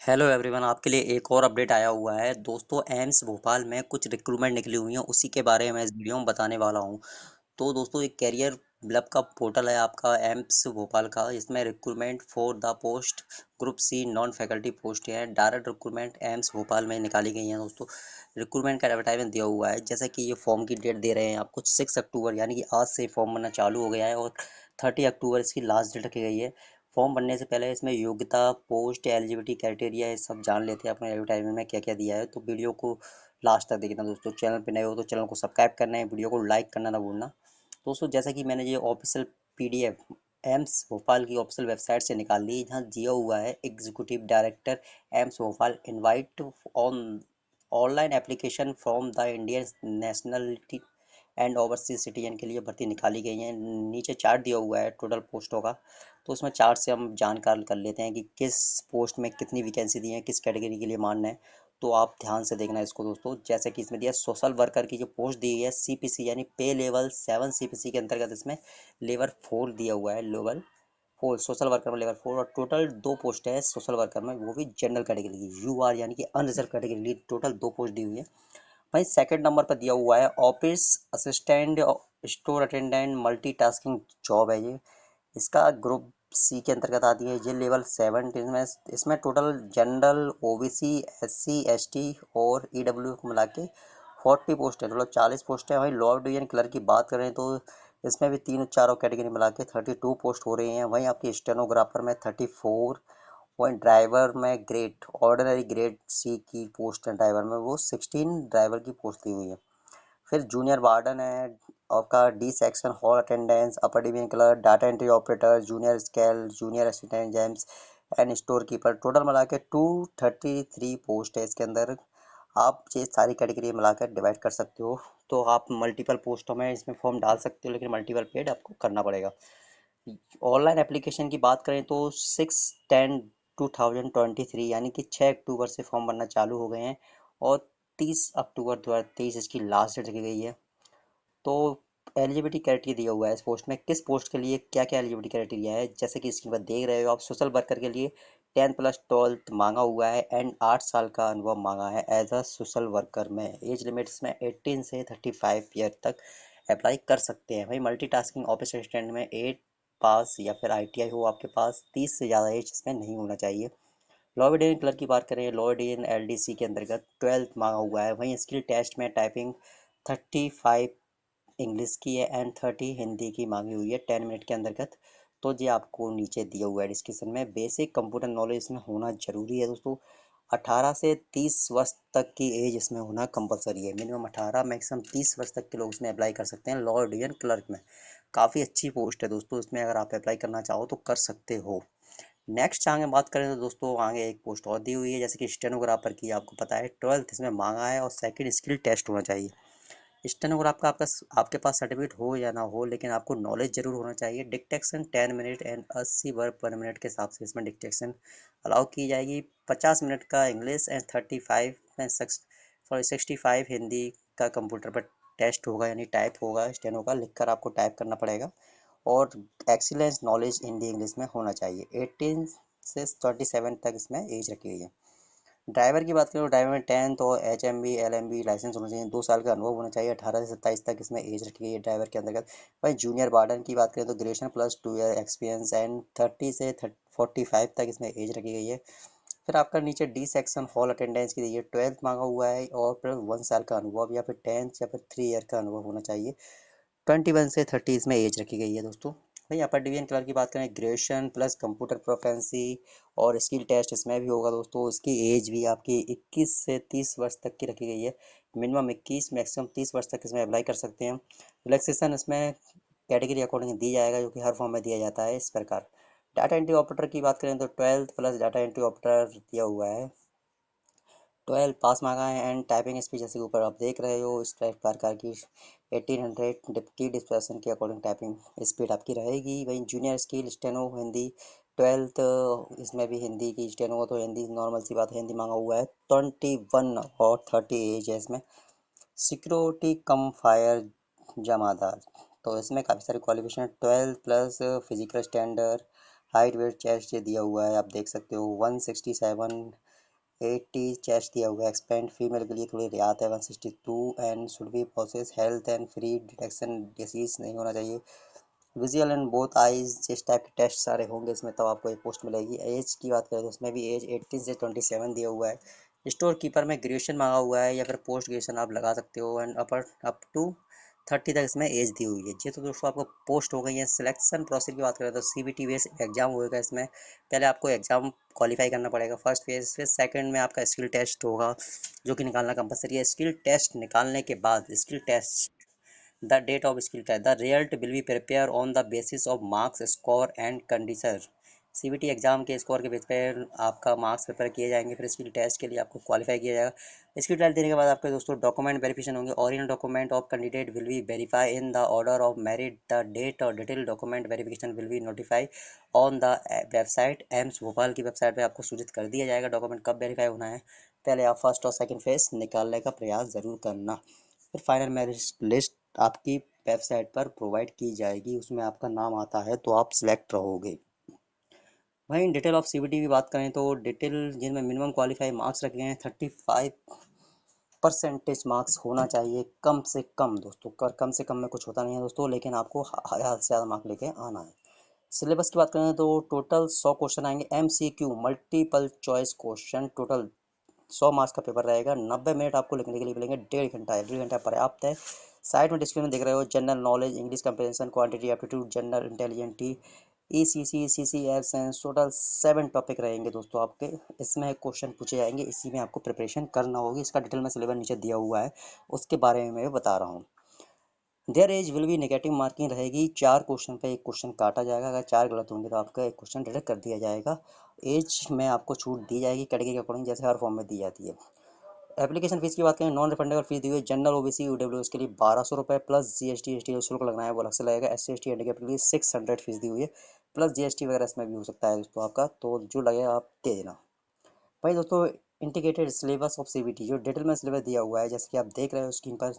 Hello everyone, आपके लिए एक और अपडेट आया हुआ है दोस्तों। एम्स भोपाल में कुछ रिक्रूटमेंट निकली हुई हैं, उसी के बारे में इस वीडियो में बताने वाला हूं। तो दोस्तों, एक कैरियर ब्लब का पोर्टल है आपका एम्स भोपाल का। इसमें recruitment for the post group C non faculty post है। डायरेक्ट रिक्रूटमेंट एम्स भोपाल में निकाली गई हैं दोस्तों। रिक्रूटमेंट का एडवर्टाइजमेंट दिया हुआ है। जैसा कि ये फॉर्म की डेट दे रहे हैं आपको 6 अक्टूबर, यानी कि आज से फॉर्म भरना चालू हो गया है और 30 अक्टूबर इसकी लास्ट डेट रखी गई है। फॉर्म भरने से पहले इसमें योग्यता, पोस्ट, एलिजिबिलिटी क्राइटेरिया, ये सब जान लेते हैं अपने एडवर्टाइजमेंट में क्या क्या दिया है। तो वीडियो को लास्ट तक देखना दोस्तों। चैनल पे नए हो तो चैनल को सब्सक्राइब करना है, वीडियो को लाइक करना ना भूलना दोस्तों। जैसा कि मैंने ये ऑफिशियल पीडीएफ एम्स भोपाल की ऑफिशियल वेबसाइट से निकाल ली, जहाँ दिया हुआ है executive director AIIMS Bhopal invite on online application from the Indian nationality and overseas citizen के लिए भर्ती निकाली गई है। नीचे चार्ट दिया हुआ है टोटल पोस्टों का। तो उसमें चार्ट से हम जानकार कर लेते हैं कि किस पोस्ट में कितनी वैकेंसी दी है, किस कैटेगरी के लिए मान्य है। तो आप ध्यान से देखना इसको दोस्तों। जैसे कि इसमें दिया सोशल वर्कर की जो पोस्ट दी है सीपीसी, यानी पे लेवल 7 सीपीसी के अंतर्गत इसमें लेवल 4 दिया हुआ है। लेवल 4 सोशल वर्कर में लेवल 4, और टोटल 2 पोस्ट है सोशल वर्कर में, वो भी जनरल कैटेगरी की। यू आर यानी कि अनरिजर्व कैटेगरी के लिए टोटल 2 पोस्ट दी हुई है। भाई सेकंड नंबर पर दिया हुआ है office assistant, store attendant, multitasking job है ये। इसका ग्रुप सी के अंतर्गत आती है। ये लेवल 7 में इसमें total general, OBC, SC, ST और ईडब्ल्यू को मिला के 40 पोस्ट है, टोटल 40 पोस्ट है। वहीं लोअर डिवीजन क्लर्क की बात करें तो इसमें भी तीनों चारों कैटेगरी मिला के 32 पोस्ट हो रही हैं। वहीं आपकी स्टेनोग्राफर में 34, वहीं ड्राइवर में ग्रेड ऑर्डिनरी ग्रेड सी की पोस्ट है। ड्राइवर में वो 16 ड्राइवर की पोस्ट दी हुई है। फिर जूनियर वार्डन है आपका, D section hall attendance, upper division clerk, data entry operator, junior scale, junior assistant James and store keeper. Total मिला के 233 पोस्ट है इसके अंदर। आप ये सारी कैटेगरी मिलाकर डिवाइड कर सकते हो। तो आप मल्टीपल पोस्टों में इसमें फॉर्म डाल सकते हो, लेकिन मल्टीपल पेड आपको करना पड़ेगा। ऑनलाइन एप्लीकेशन की बात करें तो 6/10/2023 यानी कि 6 अक्टूबर से फॉर्म भरना चालू हो गए हैं, और 30 अक्टूबर 2023 इसकी लास्ट डेट रखी गई है। तो एलिजिबिलिटी क्राइटेरिया दिया हुआ है इस पोस्ट में, किस पोस्ट के लिए क्या क्या एलिजिबिलिटी क्राइटेरिया है। जैसे कि स्क्रीन पर देख रहे हो आप, सोशल वर्कर के लिए 10+12 मांगा हुआ है एंड 8 साल का अनुभव मांगा है एज अ सोशल वर्कर में। एज लिमिट इसमें 18 से 35 ईयर तक अप्लाई कर सकते हैं। वही मल्टीटास्किंग ऑफिस असिस्टेंट में 8 पास या फिर आईटीआई हो आपके पास, 30 से ज़्यादा एज इसमें नहीं होना चाहिए। लोअर डिवीजन क्लर्क की बात करें, लोअर डिवीजन एलडीसी के अंतर्गत 12th मांगा हुआ है। वहीं स्किल टेस्ट में टाइपिंग 35 इंग्लिश की है एंड 30 हिंदी की मांगी हुई है 10 मिनट के अंतर्गत। तो ये आपको नीचे दिया हुआ है डिस्क्रिप्शन में। बेसिक कंप्यूटर नॉलेज इसमें होना जरूरी है दोस्तों। 18 से 30 वर्ष तक की एज इसमें होना कंपलसरी है। मिनिमम 18, मैक्सिमम 30 वर्ष तक के लोग इसमें अप्लाई कर सकते हैं लोअर डिवीजन क्लर्क में। काफ़ी अच्छी पोस्ट है दोस्तों, इसमें अगर आप अप्लाई करना चाहो तो कर सकते हो। नेक्स्ट आगे बात करें तो दोस्तों, आगे एक पोस्ट और दी हुई है। जैसे कि स्टेनोग्राफर की आपको पता है 12th इसमें मांगा है और सेकंड स्किल टेस्ट होना चाहिए। स्टेनोग्राफ का आपके पास सर्टिफिकेट हो या ना हो, लेकिन आपको नॉलेज जरूर होना चाहिए। डिक्टेशन 10 मिनट एंड 80 वर्ड पर मिनट के हिसाब से इसमें डिक्टेशन अलाउ की जाएगी। 50 मिनट का इंग्लिश एंड 65 हिंदी का कंप्यूटर पर टेस्ट होगा, यानी टाइप होगा। स्टेनो का लिखकर आपको टाइप करना पड़ेगा। और एक्सीलेंस नॉलेज हिंदी इंग्लिश में होना चाहिए। 18 से 37 तक इसमें एज रखी गई है। ड्राइवर की बात करें तो ड्राइवर में 10th और HMB LMB लाइसेंस होना चाहिए। 2 साल का अनुभव होना चाहिए। 18 से 27 तक इसमें एज रखी गई है ड्राइवर के अंतर्गत। वहीं जूनियर वार्डन की बात करें तो graduation plus 2 year experience and 30 से 45 तक इसमें एज रखी गई है। फिर आपका नीचे डी सेक्शन हॉल अटेंडेंस के लिए 12th मांगा हुआ है, और फिर 1 साल का अनुभव या फिर 10th या फिर 3 ईयर का अनुभव होना चाहिए। 21 से 30 इसमें एज रखी गई है दोस्तों। भाई अपर डिवीजन क्लर्क की बात करें, ग्रेजुएशन प्लस कंप्यूटर प्रोफेंसी और स्किल टेस्ट इसमें भी होगा दोस्तों। इसकी एज भी आपकी 21 से 30 वर्ष तक की रखी गई है। मिनिमम 21, मैक्सिमम 30 वर्ष तक इसमें अप्लाई कर सकते हैं। रिलैक्सेशन इसमें कैटेगरी अकॉर्डिंग दी जाएगा, जो कि हर फॉर्म में दिया जाता है इस प्रकार। डाटा एंट्री ऑपरेटर की बात करें तो 12th plus data entry operator दिया हुआ है। 12 पास मांगा है एंड टाइपिंग स्पीड जैसे कि ऊपर आप देख रहे हो इस टाइप प्रकार की 1800 की डिस्प्लेसन के अकॉर्डिंग टाइपिंग स्पीड आपकी रहेगी। वहीं junior skill steno Hindi 12th, इसमें भी हिंदी की स्टेनो हो तो हिंदी नॉर्मल सी बात है, हिंदी मांगा हुआ है। 21 और 30 एज है इसमें। सिक्योरिटी कम फायर जमादार, तो इसमें काफ़ी सारी qualification 12 plus physical standard, height weight chest ये दिया हुआ है, आप देख सकते हो। 167 80 चेस्ट दिया हुआ है, एक्सपेंड फीमेल के लिए थोड़ी रियायत है 162 and should be process health and free detection disease नहीं होना चाहिए। विजुअल एंड बोथ आइज जिस टाइप के टेस्ट सारे होंगे इसमें तब आपको एक पोस्ट मिलेगी। एज की बात करें तो उसमें भी एज 18 से 27 दिया हुआ है। स्टोर कीपर में ग्रेजुएशन मांगा हुआ है या फिर पोस्ट ग्रेजुएशन आप लगा सकते हो एंड अपर अप टू 30 तक इसमें एज दी हुई है। ये तो दोस्तों आपको पोस्ट हो गई है। सिलेक्शन प्रोसेस की बात करें तो सीबीटी बेस्ड एग्जाम होगा इसमें। पहले आपको एग्जाम क्वालिफाई करना पड़ेगा फर्स्ट फेज, फिर सेकंड में आपका स्किल टेस्ट होगा जो कि निकालना कंपलसरी है। स्किल टेस्ट निकालने के बाद skill test the date of skill test. The result will be prepared on the basis of marks, score and condition. CBT exam के स्कोर के बेस पर आपका मार्क्स प्रिपेयर किए जाएंगे, फिर स्किल टेस्ट के लिए आपको क्वालिफाई किया जाएगा। स्किल टेस्ट देने के बाद आपके दोस्तों डॉक्यूमेंट वेरिफिकेशन होंगे। Original document of candidate will be verify in the order of merit. The date और detail document verification will be notify on the website. AIIMS Bhopal की वेबसाइट पर आपको सूचित कर दिया जाएगा डॉक्यूमेंट कब वेरीफाई होना है। पहले आप फर्स्ट और सेकंड फेज निकालने का प्रयास ज़रूर करना। फिर फाइनल मेरिट लिस्ट आपकी वेबसाइट पर प्रोवाइड की जाएगी, उसमें आपका नाम आता है तो आप सिलेक्ट रहोगे। वहीं डिटेल ऑफ सीबीटी की बात करें तो डिटेल जिनमें मिनिमम क्वालिफाई मार्क्स रखे हैं 35% मार्क्स होना चाहिए कम से कम दोस्तों। कर कम से कम में कुछ होता नहीं है दोस्तों, लेकिन आपको ज़्यादा से ज़्यादा मार्क लेके आना है। सिलेबस की बात करें तो टोटल 100 क्वेश्चन आएंगे। MCQ multiple choice question total 100 marks का पेपर रहेगा। 90 मिनट आपको लिखने के लिए मिलेंगे, 1.5 घंटा है, 1.5 घंटा पर्याप्त है। साइड में डिस्प्ले में देख रहे हो general knowledge, English comprehension, quantity aptitude, general intelligence, ECC, CCL science, total 7 topic रहेंगे दोस्तों आपके। इसमें क्वेश्चन पूछे जाएंगे, इसी में आपको प्रिपरेशन करना होगी। इसका डिटेल में सिलेबस नीचे दिया हुआ है, उसके बारे में मैं बता रहा हूँ। There as will be negative marking रहेगी। 4 क्वेश्चन पे एक क्वेश्चन काटा जाएगा, अगर 4 गलत होंगे तो आपका एक क्वेश्चन डिडक्ट कर दिया जाएगा। एज में आपको छूट दी जाएगी कैटेगरी के अकॉर्डिंग, जैसे हर फॉर्म में दी जाती है। एप्लीकेशन फीस की बात करें, नॉन रिफंडेबल फीस दी हुई है। जनरल OBC UWS के लिए 1200 रुपये प्लस GST ST शुल्क लगना है वो अलग से लगेगा। SC ST हैंडीकैप के लिए 600 फीस दी हुई है, प्लस GST वगैरह इसमें भी हो सकता है दोस्तों आपका, तो जो लगेगा आप दे देना। भाई दोस्तों इंटीग्रेटेड सिलेबस ऑफ CBT जो डिटेल में सिलेबस दिया हुआ है जैसे कि आप देख रहे हो स्क्रीन पर।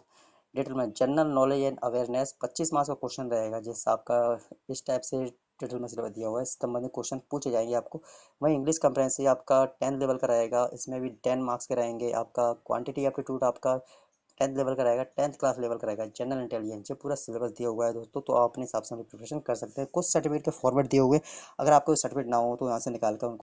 डिटेल में general knowledge and awareness 25 marks का क्वेश्चन रहेगा, जैसे आपका इस टाइप से डिटेल में सिलेबस दिया हुआ है, इस संबंधित क्वेश्चन पूछे जाएंगे आपको। वहीं इंग्लिश कंप्रेहेंसिव आपका 10 लेवल का रहेगा, इसमें भी 10 मार्क्स के रहेंगे। आपका क्वांटिटी एप्टीट्यूड आपका 10th लेवल का रहेगा, 10th क्लास लेवल का रहेगा। जनरल इंटेलिजेंस ये पूरा सिलेबस दिया हुआ है दोस्तों, तो आप अपने हिसाब से प्रिपरेशन कर सकते हैं। कुछ सर्टिफिकेट के फॉर्मेट दिए हुए, अगर आपको सर्टिफिकेट ना हो तो यहाँ से निकाल कर